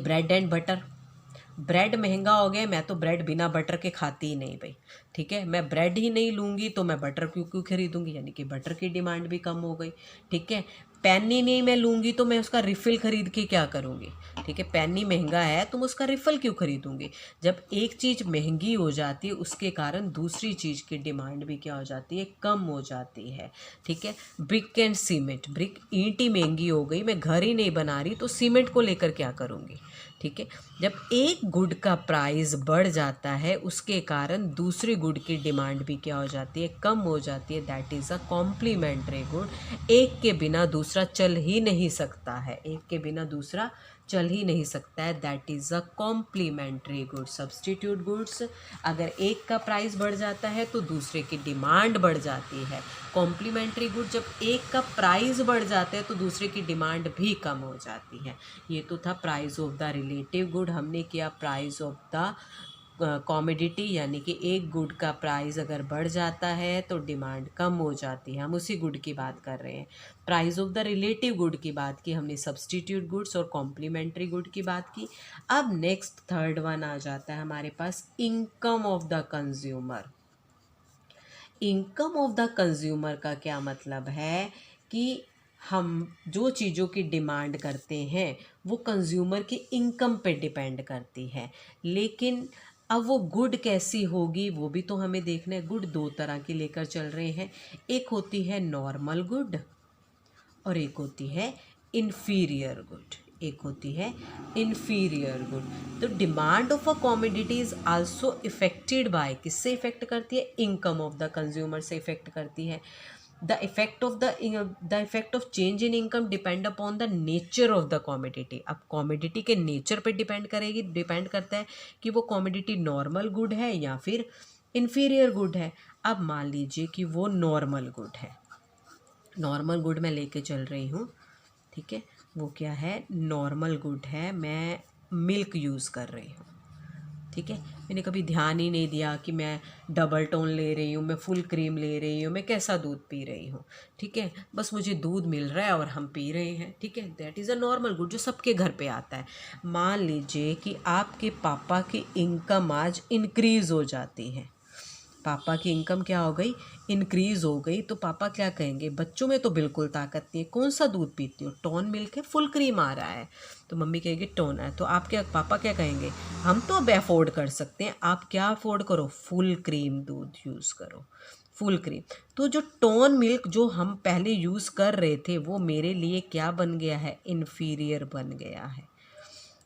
ब्रेड महंगा हो गया, मैं तो ब्रेड बिना बटर के खाती ही नहीं भाई, ठीक है। मैं ब्रेड ही नहीं लूँगी तो मैं बटर क्यों खरीदूँगी, यानी कि बटर की डिमांड भी कम हो गई, ठीक है। पेन ही नहीं मैं लूँगी तो मैं उसका रिफ़िल ख़रीद के क्या करूँगी, ठीक है। पेन ही महंगा है तो मैं उसका रिफ़िल क्यों खरीदूँगी? जब एक चीज़ महंगी हो जाती है उसके कारण दूसरी चीज़ की डिमांड भी क्या हो जाती है? कम हो जाती है, ठीक है। ब्रिक एंड सीमेंट, ईंट ही महंगी हो गई, मैं घर ही नहीं बना रही तो सीमेंट को लेकर क्या करूँगी, ठीक है। जब एक गुड का प्राइस बढ़ जाता है उसके कारण दूसरी गुड की डिमांड भी क्या हो जाती है? कम हो जाती है। That is a complementary good. एक के बिना दूसरा चल ही नहीं सकता है, that is a complementary good. Substitute goods, अगर एक का प्राइस बढ़ जाता है तो दूसरे की डिमांड बढ़ जाती है। कॉम्प्लीमेंट्री गुड, जब एक का प्राइस बढ़ जाता है तो दूसरे की डिमांड भी कम हो जाती है। ये तो था price of the relative good. हमने किया प्राइस ऑफ द कॉमोडिटी, यानी कि एक गुड का प्राइस अगर बढ़ जाता है तो डिमांड कम हो जाती है। हम उसी गुड की बात कर रहे हैं। Price of the relative good की बात की हमने, सब्स्टिट्यूट गुड्स और कॉम्प्लीमेंट्री गुड की बात की। अब नेक्स्ट थर्ड वन आ जाता है हमारे पास, income of the consumer. Income of the consumer का क्या मतलब है कि हम जो चीज़ों की डिमांड करते हैं वो कंज्यूमर की इनकम पे डिपेंड करती है। लेकिन अब वो गुड कैसी होगी वो भी तो हमें देखना है। गुड दो तरह की लेकर चल रहे हैं, एक होती है नॉर्मल गुड और एक होती है इन्फीरियर गुड। तो demand of a commodity is also affected by, किससे इफेक्ट करती है? इनकम ऑफ द कंज्यूमर से इफेक्ट करती है। The effect of change in income depend upon the nature of the commodity. अब कॉमोडिटी के नेचर पे डिपेंड करता है कि वो कॉमोडिटी नॉर्मल गुड है या फिर इन्फीरियर गुड है। अब मान लीजिए कि वो नॉर्मल गुड है, नॉर्मल गुड मैं लेके चल रही हूँ, ठीक है। वो क्या है? नॉर्मल गुड है, मैं मिल्क यूज़ कर रही हूँ, ठीक है। मैंने कभी ध्यान ही नहीं दिया कि मैं डबल टोन ले रही हूँ, मैं फुल क्रीम ले रही हूँ, मैं कैसा दूध पी रही हूँ, ठीक है। बस मुझे दूध मिल रहा है और हम पी रहे हैं, ठीक है। That is a normal good जो सबके घर पे आता है। मान लीजिए कि आपके पापा की इनकम आज इंक्रीज़ हो जाती है, पापा की इनकम क्या हो गई? इंक्रीज़ हो गई। तो पापा क्या कहेंगे? बच्चों में तो बिल्कुल ताकत नहीं है, कौन सा दूध पीती हो? टोन मिल्क है, फुल क्रीम आ रहा है। तो मम्मी कहेगी टोन है। तो पापा क्या कहेंगे? हम तो अब अफोर्ड कर सकते हैं, आप क्या अफोर्ड करो? फुल क्रीम दूध यूज़ करो, फुल क्रीम। तो जो टोन मिल्क जो हम पहले यूज़ कर रहे थे वो मेरे लिए क्या बन गया है? इन्फीरियर बन गया है।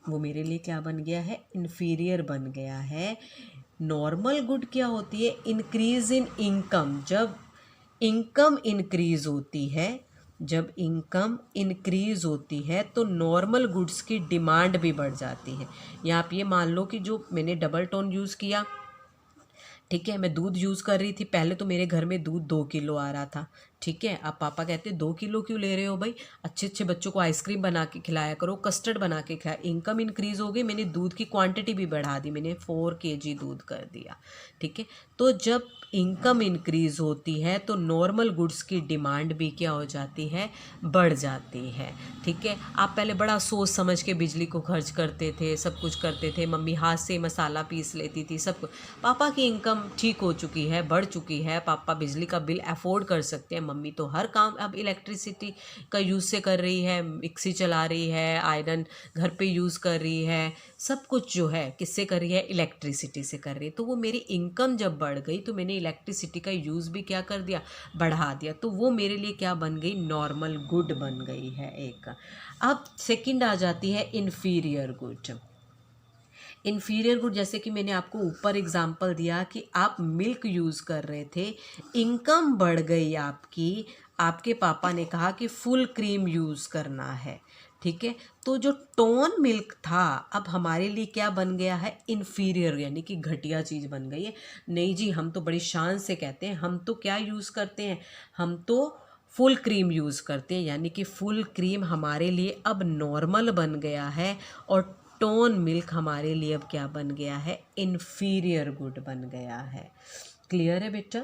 वो मेरे लिए क्या बन गया है? इन्फीरियर बन गया है। नॉर्मल गुड क्या होती है? Increase in income. जब इनकम इंक्रीज होती है, जब इनकम इंक्रीज होती है तो नॉर्मल गुड्स की डिमांड भी बढ़ जाती है। या आप ये मान लो कि जो मैंने डबल टोन यूज़ किया, ठीक है, मैं दूध यूज़ कर रही थी, पहले तो मेरे घर में दूध 2 किलो आ रहा था, ठीक है। अब पापा कहते 2 किलो क्यों ले रहे हो भाई, अच्छे अच्छे बच्चों को आइसक्रीम बना के खिलाया करो, कस्टर्ड बना के खिलाया। इनकम इंक्रीज़ हो गई, मैंने दूध की क्वांटिटी भी बढ़ा दी, मैंने 4 kg दूध कर दिया, ठीक है। तो जब इनकम इंक्रीज़ होती है तो नॉर्मल गुड्स की डिमांड भी क्या हो जाती है, बढ़ जाती है, ठीक है। आप पहले बड़ा सोच समझ के बिजली को खर्च करते थे, सब कुछ करते थे, मम्मी हाथ से मसाला पीस लेती थी, सब कुछ। पापा की इनकम ठीक हो चुकी है, बढ़ चुकी है, पापा बिजली का बिल अफोर्ड कर सकते हैं, मम्मी तो हर काम अब इलेक्ट्रिसिटी का यूज़ से कर रही है, मिक्सी चला रही है, आयरन घर पे यूज़ कर रही है, सब कुछ जो है किससे कर रही है, इलेक्ट्रिसिटी से कर रही है। तो वो मेरी इनकम जब बढ़ गई तो मैंने इलेक्ट्रिसिटी का यूज़ भी क्या कर दिया, बढ़ा दिया, तो वो मेरे लिए क्या बन गई, नॉर्मल गुड बन गई है एक। अब सेकंड आ जाती है इन्फीरियर गुड। इन्फीरियर गुड, जैसे कि मैंने आपको ऊपर एग्जांपल दिया कि आप मिल्क यूज़ कर रहे थे, इनकम बढ़ गई आपकी, आपके पापा ने कहा कि फुल क्रीम यूज़ करना है, ठीक है। तो जो टोन मिल्क था अब हमारे लिए क्या बन गया है, इन्फीरियर, यानी कि घटिया चीज़ बन गई है। नहीं जी, हम तो बड़ी शान से कहते हैं, हम तो क्या यूज़ करते हैं, हम तो फुल क्रीम यूज़ करते हैं, यानी कि फुल क्रीम हमारे लिए अब नॉर्मल बन गया है और टोन मिल्क हमारे लिए अब क्या बन गया है, इन्फीरियर गुड बन गया है। क्लियर है बेटा,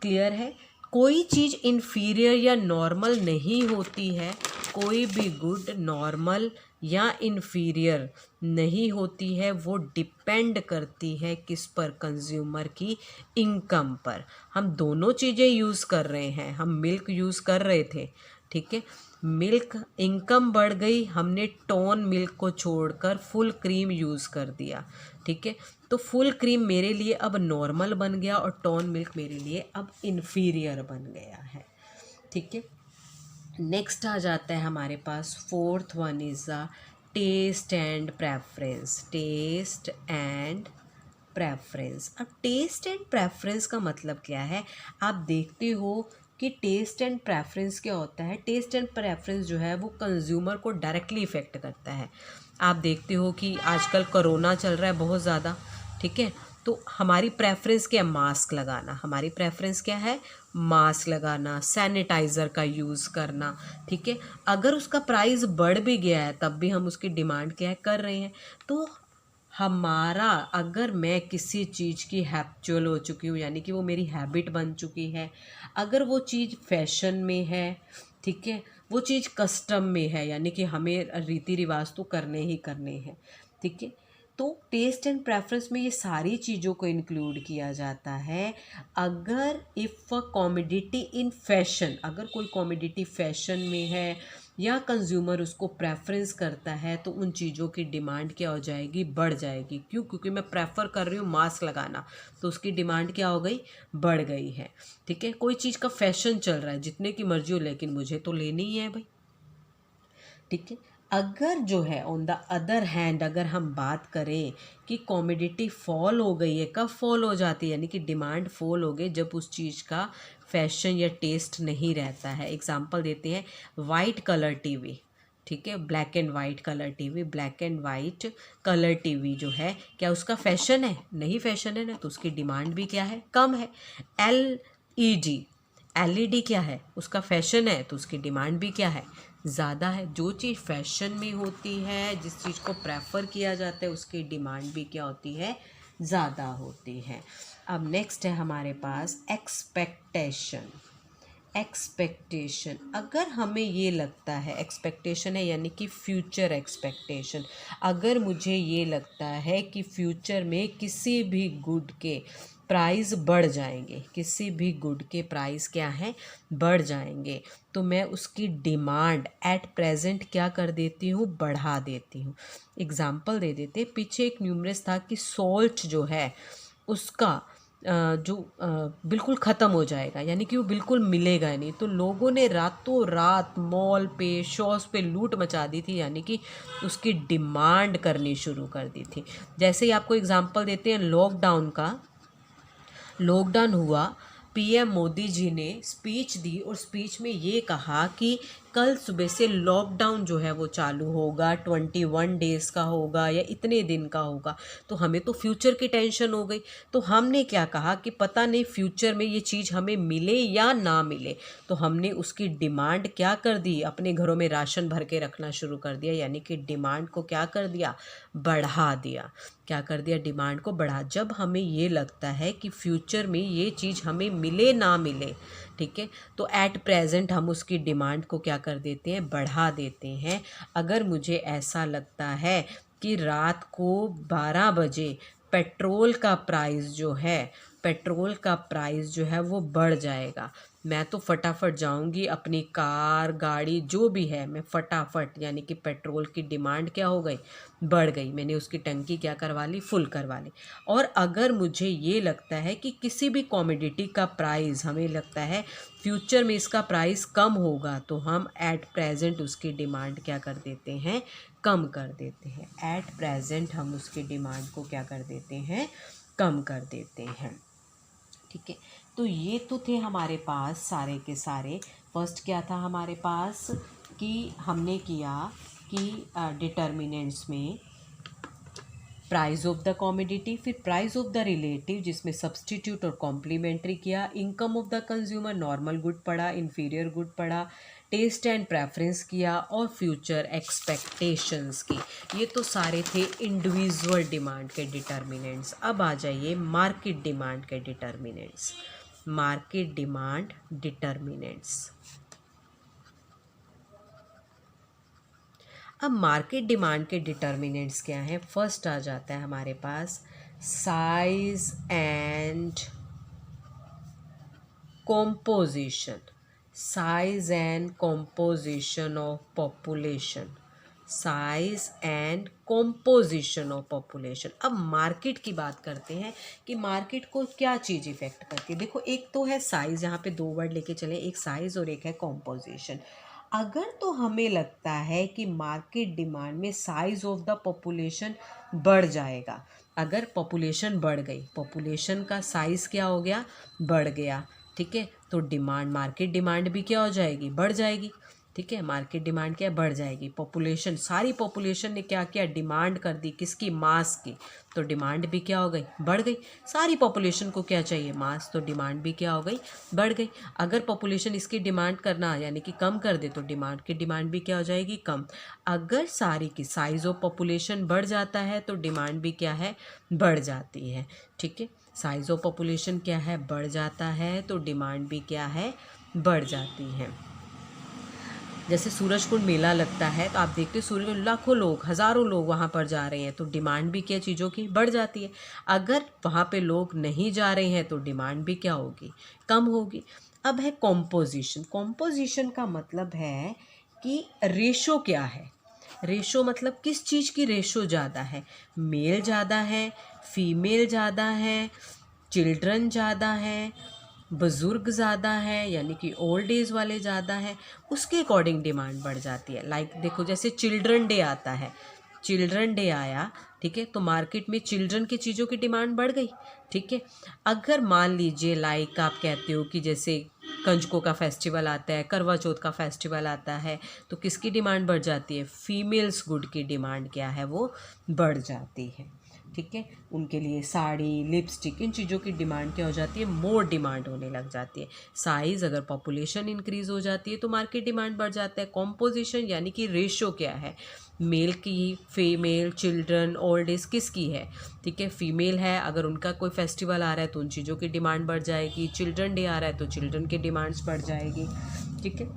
क्लियर है। कोई चीज़ इन्फीरियर या नॉर्मल नहीं होती है, कोई भी गुड नॉर्मल या इन्फीरियर नहीं होती है, वो डिपेंड करती है किस पर, कंज्यूमर की इनकम पर। हम दोनों चीज़ें यूज़ कर रहे हैं, हम मिल्क यूज़ कर रहे थे, ठीक है, मिल्क इनकम बढ़ गई, हमने टोन मिल्क को छोड़कर फुल क्रीम यूज़ कर दिया, ठीक है। तो फुल क्रीम मेरे लिए अब नॉर्मल बन गया और टोन मिल्क मेरे लिए अब इन्फीरियर बन गया है, ठीक है। नेक्स्ट आ जाता है हमारे पास fourth one is a taste and preference. Taste and preference, अब टेस्ट एंड प्रेफरेंस का मतलब क्या है, आप देखते हो कि टेस्ट एंड प्रेफरेंस क्या होता है। टेस्ट एंड प्रेफरेंस जो है वो कंज्यूमर को डायरेक्टली इफ़ेक्ट करता है। आप देखते हो कि आजकल कोरोना चल रहा है बहुत ज़्यादा, ठीक है, तो हमारी प्रेफरेंस क्या है, मास्क लगाना, हमारी प्रेफरेंस क्या है, मास्क लगाना, सैनिटाइज़र का यूज़ करना, ठीक है। अगर उसका प्राइस बढ़ भी गया है तब भी हम उसकी डिमांड क्या है, कर रहे हैं। तो हमारा, अगर मैं किसी चीज़ की हैबिचुअल हो चुकी हूँ, यानी कि वो मेरी हैबिट बन चुकी है, अगर वो चीज़ फैशन में है, ठीक है, वो चीज़ कस्टम में है, यानी कि हमें रीति रिवाज तो करने ही करने हैं, ठीक है। तो टेस्ट एंड प्रेफरेंस में ये सारी चीज़ों को इंक्लूड किया जाता है। अगर if a commodity in fashion, अगर कोई कॉमोडिटी फैशन में है या कंज्यूमर उसको प्रेफरेंस करता है तो उन चीज़ों की डिमांड क्या हो जाएगी, बढ़ जाएगी। क्यों, क्योंकि मैं प्रेफर कर रही हूँ मास्क लगाना, तो उसकी डिमांड क्या हो गई, बढ़ गई है, ठीक है। कोई चीज़ का फैशन चल रहा है, जितने की मर्जी हो, लेकिन मुझे तो लेनी ही है भाई, ठीक है। अगर जो है ऑन द अदर हैंड, अगर हम बात करें कि कॉमोडिटी फॉल हो गई है, कब फॉल हो जाती है, यानी कि डिमांड फॉल हो गई जब उस चीज़ का फैशन या टेस्ट नहीं रहता है। एग्जांपल देते हैं, वाइट कलर टीवी, ठीक है, black and white colour TV, black and white colour TV जो है, क्या उसका फैशन है, नहीं फैशन है ना, तो उसकी डिमांड भी क्या है, कम है। एलईडी, एलईडी क्या है, उसका फैशन है, तो उसकी डिमांड भी क्या है, ज़्यादा है। जो चीज़ फैशन में होती है, जिस चीज़ को प्रेफर किया जाता है, उसकी डिमांड भी क्या होती है, ज़्यादा होती है। अब नेक्स्ट है हमारे पास एक्सपेक्टेशन। एक्सपेक्टेशन, अगर हमें ये लगता है, एक्सपेक्टेशन है यानी कि फ्यूचर एक्सपेक्टेशन, अगर मुझे ये लगता है कि फ्यूचर में किसी भी गुड के प्राइस बढ़ जाएंगे, किसी भी गुड के प्राइस क्या हैं, बढ़ जाएंगे, तो मैं उसकी डिमांड एट प्रेजेंट क्या कर देती हूँ, बढ़ा देती हूँ। एग्जाम्पल दे देते, पीछे एक न्यूमरस था कि सॉल्ट जो है उसका बिल्कुल ख़त्म हो जाएगा, यानी कि वो बिल्कुल मिलेगा नहीं, तो लोगों ने रातों रात मॉल पे, शॉप्स पे लूट मचा दी थी, यानी कि उसकी डिमांड करनी शुरू कर दी थी। जैसे ही आपको एग्जांपल देते हैं लॉकडाउन का, लॉकडाउन हुआ, पीएम मोदी जी ने स्पीच दी और स्पीच में ये कहा कि कल सुबह से लॉकडाउन जो है वो चालू होगा, 21 डेज़ का होगा या इतने दिन का होगा। तो हमें तो फ्यूचर की टेंशन हो गई। तो हमने क्या कहा कि पता नहीं फ्यूचर में ये चीज़ हमें मिले या ना मिले। तो हमने उसकी डिमांड क्या कर दी, अपने घरों में राशन भर के रखना शुरू कर दिया, यानी कि डिमांड को क्या कर दिया, बढ़ा दिया। क्या कर दिया, डिमांड को बढ़ा। जब हमें ये लगता है कि फ्यूचर में ये चीज़ हमें मिले ना मिले, ठीक है, तो एट प्रेजेंट हम उसकी डिमांड को क्या कर देते हैं, बढ़ा देते हैं। अगर मुझे ऐसा लगता है कि रात को 12 बजे पेट्रोल का प्राइस जो है वो बढ़ जाएगा, मैं तो फटाफट जाऊंगी अपनी कार गाड़ी जो भी है, मैं फटाफट, यानी कि पेट्रोल की डिमांड क्या हो गई, बढ़ गई, मैंने उसकी टंकी क्या करवा ली, फुल करवा ली। और अगर मुझे ये लगता है कि किसी भी कॉमोडिटी का प्राइस, हमें लगता है फ्यूचर में इसका प्राइस कम होगा, तो हम एट प्रेजेंट उसकी डिमांड क्या कर देते हैं, कम कर देते हैं। एट प्रेजेंट हम उसकी डिमांड को क्या कर देते हैं, कम कर देते हैं। ठीक है, तो ये तो थे हमारे पास सारे के सारे। फर्स्ट क्या था हमारे पास कि हमने किया कि डिटर्मिनेंट्स में प्राइस ऑफ द कॉमोडिटी, फिर प्राइस ऑफ द रिलेटिव जिसमें सब्सटीट्यूट और कॉम्प्लीमेंट्री किया, income of the consumer, normal good पढ़ा, इन्फीरियर गुड पढ़ा, टेस्ट एंड प्रेफरेंस किया और फ्यूचर एक्सपेक्टेशंस की। ये तो सारे थे इंडिविजुअल डिमांड के डिटर्मिनेंट्स। अब आ जाइए मार्केट डिमांड के डिटर्मिनेंट्स। Market demand determinants. अब मार्केट डिमांड के डिटर्मिनेंट्स क्या हैं, फर्स्ट आ जाता है हमारे पास size and composition. Size and composition of population. Size and composition of population. अब मार्केट की बात करते हैं कि मार्केट को क्या चीज़ इफेक्ट करती है। देखो, एक तो है साइज, यहाँ पे दो वर्ड लेके चले, एक साइज और एक है कॉम्पोजिशन। अगर तो हमें लगता है कि मार्केट डिमांड में साइज ऑफ द पॉपुलेशन बढ़ जाएगा, अगर पॉपुलेशन बढ़ गई, पॉपुलेशन का साइज क्या हो गया, बढ़ गया, ठीक है, तो डिमांड, मार्केट डिमांड भी क्या हो जाएगी, बढ़ जाएगी। ठीक है, मार्केट डिमांड क्या बढ़ जाएगी, पॉपुलेशन, सारी पॉपुलेशन ने क्या किया, डिमांड कर दी किसकी, मास की, तो डिमांड भी क्या हो गई, बढ़ गई। सारी पॉपुलेशन को क्या चाहिए, मास, तो डिमांड भी क्या हो गई, बढ़ गई। अगर पॉपुलेशन इसकी डिमांड करना यानी कि कम कर दे, तो डिमांड की डिमांड भी क्या हो जाएगी, कम। अगर सारी की साइज ऑफ पॉपुलेशन बढ़ जाता है तो डिमांड भी क्या है, बढ़ जाती है। ठीक है, साइज ऑफ पॉपुलेशन क्या है, बढ़ जाता है, तो डिमांड भी क्या है, बढ़ जाती है। जैसे सूरजकुंड मेला लगता है तो आप देखते हो सूरजकुंड लाखों लोग, हज़ारों लोग वहाँ पर जा रहे हैं, तो डिमांड भी क्या चीज़ों की, बढ़ जाती है। अगर वहाँ पे लोग नहीं जा रहे हैं तो डिमांड भी क्या होगी, कम होगी। अब है कॉम्पोजिशन। कॉम्पोजिशन का मतलब है कि रेशो क्या है। रेशो मतलब किस चीज़ की रेशो ज़्यादा है, मेल ज़्यादा है, फीमेल ज़्यादा है, चिल्ड्रन ज़्यादा है, बुज़ुर्ग ज़्यादा है, यानी कि ओल्ड एज वाले ज़्यादा हैं, उसके अकॉर्डिंग डिमांड बढ़ जाती है। लाइक देखो, जैसे चिल्ड्रन डे आता है, चिल्ड्रन डे आया, ठीक है, तो मार्केट में चिल्ड्रन की चीज़ों की डिमांड बढ़ गई। ठीक है, अगर मान लीजिए लाइक आप कहते हो कि जैसे कंजकों का फेस्टिवल आता है, करवा चौथ का फेस्टिवल आता है, तो किसकी डिमांड बढ़ जाती है, फीमेल्स गुड की डिमांड क्या है, वो बढ़ जाती है। ठीक है, उनके लिए साड़ी, लिपस्टिक, इन चीज़ों की डिमांड क्या हो जाती है, मोर डिमांड होने लग जाती है। साइज़, अगर पॉपुलेशन इंक्रीज़ हो जाती है तो मार्केट डिमांड बढ़ जाता है। कॉम्पोजिशन यानी कि रेशो क्या है, मेल की, फीमेल, चिल्ड्रन, ओल्ड एज किसकी है। ठीक है, फीमेल है, अगर उनका कोई फेस्टिवल आ रहा है तो उन चीज़ों की डिमांड बढ़ जाएगी। चिल्ड्रन डे आ रहा है तो चिल्ड्रन की डिमांड्स बढ़ जाएगी। ठीक है,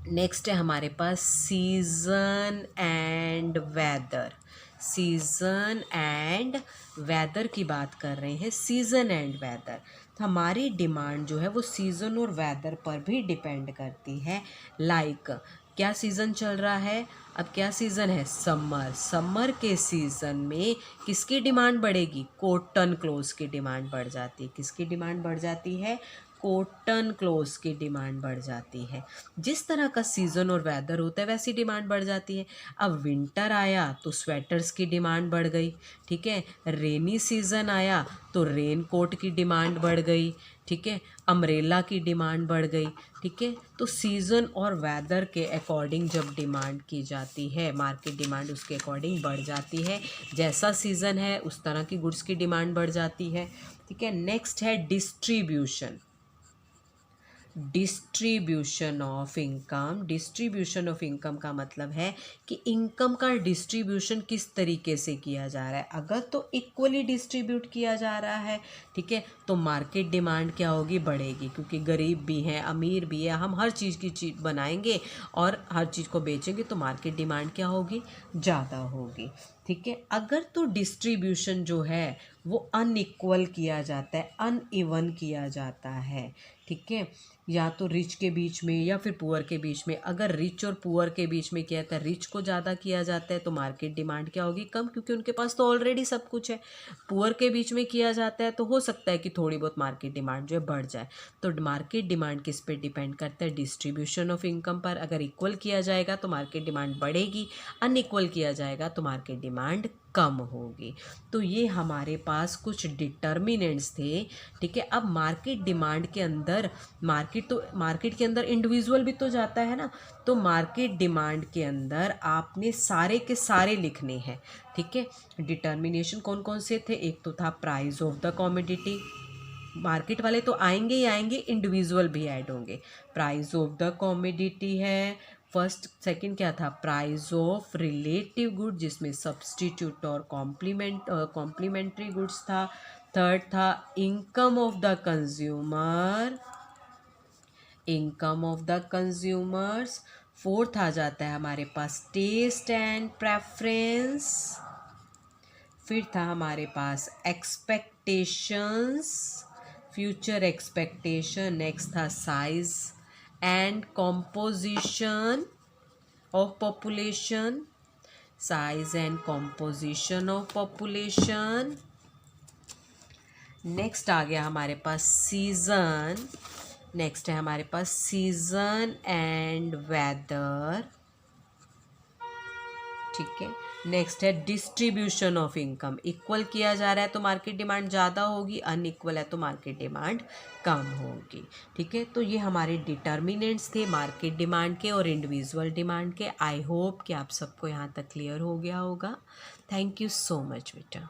नेक्स्ट है हमारे पास season and weather. Season and weather की बात कर रहे हैं। सीज़न एंड वेदर, तो हमारी डिमांड जो है वो सीज़न और वेदर पर भी डिपेंड करती है। लाइक क्या सीज़न चल रहा है, अब क्या सीज़न है, समर। समर के सीज़न में किसकी डिमांड बढ़ेगी, कॉटन क्लोथ्स की डिमांड बढ़ जाती है। किसकी डिमांड बढ़ जाती है, कॉटन क्लोथ्स की डिमांड बढ़ जाती है। जिस तरह का सीज़न और वेदर होता है वैसी डिमांड बढ़ जाती है। अब विंटर आया तो स्वेटर्स की डिमांड बढ़ गई। ठीक है, रेनी सीज़न आया तो रेन कोट की डिमांड बढ़ गई। ठीक है, अम्ब्रेला की डिमांड बढ़ गई। ठीक है, तो सीज़न और वेदर के अकॉर्डिंग जब डिमांड की जाती है, मार्केट डिमांड उसके अकॉर्डिंग बढ़ जाती है। जैसा सीज़न है उस तरह की गुड्स की डिमांड बढ़ जाती है। ठीक है, नेक्स्ट है distribution. Distribution of income. Distribution of income का मतलब है कि इनकम का डिस्ट्रीब्यूशन किस तरीके से किया जा रहा है। अगर तो इक्वली डिस्ट्रीब्यूट किया जा रहा है, ठीक है, तो मार्केट डिमांड क्या होगी, बढ़ेगी, क्योंकि गरीब भी हैं अमीर भी है, हम हर चीज़ की चीज़ बनाएंगे और हर चीज़ को बेचेंगे तो मार्केट डिमांड क्या होगी, ज़्यादा होगी। ठीक है, अगर तो डिस्ट्रीब्यूशन जो है वो अनइक्वल किया जाता है, अनइवन किया जाता है, ठीक है, या तो रिच के बीच में या फिर पुअर के बीच में, अगर रिच और पुअर के बीच में किया जाता है, रिच को ज़्यादा किया जाता है तो मार्केट डिमांड क्या होगी, कम, क्योंकि उनके पास तो ऑलरेडी सब कुछ है। पुअर के बीच में किया जाता है तो हो सकता है कि थोड़ी बहुत मार्केट डिमांड जो है बढ़ जाए। तो मार्केट डिमांड किस पे डिपेंड करता है, डिस्ट्रीब्यूशन ऑफ इनकम पर। अगर इक्वल किया जाएगा तो मार्केट डिमांड बढ़ेगी, अनइक्वल किया जाएगा तो मार्केट डिमांड कम होगी। तो ये हमारे पास कुछ डिटर्मिनेंट्स थे। ठीक है, अब मार्केट डिमांड के अंदर, मार्केट के अंदर इंडिविजुअल भी तो जाता है ना, तो मार्केट डिमांड के अंदर आपने सारे के सारे लिखने हैं। ठीक है, डिटर्मिनेशन कौन कौन से थे, एक तो था price of the commodity, market वाले तो आएंगे ही आएंगे, इंडिविजुअल भी ऐड होंगे। प्राइस ऑफ द कॉमोडिटी है फर्स्ट। सेकंड क्या था, प्राइस ऑफ रिलेटिव गुड, जिसमें सब्सटीट्यूट और कॉम्प्लीमेंट्री गुड्स था। थर्ड था income of the consumer, income of the consumers. Fourth आ जाता है हमारे पास टेस्ट एंड प्रेफरेंस। फिर था हमारे पास एक्सपेक्टेशंस, फ्यूचर एक्सपेक्टेशन। नेक्स्ट था size and composition of population, size and composition of population. Next आ गया हमारे पास सीजन, नेक्स्ट है हमारे पास सीजन एंड वेदर। ठीक है, नेक्स्ट है डिस्ट्रीब्यूशन ऑफ इनकम। इक्वल किया जा रहा है तो मार्केट डिमांड ज़्यादा होगी, अनइक्वल है तो मार्केट डिमांड कम होगी। ठीक है, तो ये हमारे डिटर्मिनेंट्स थे मार्केट डिमांड के और इंडिविजुअल डिमांड के। आई होप कि आप सबको यहाँ तक क्लियर हो गया होगा। थैंक यू सो मच बेटा।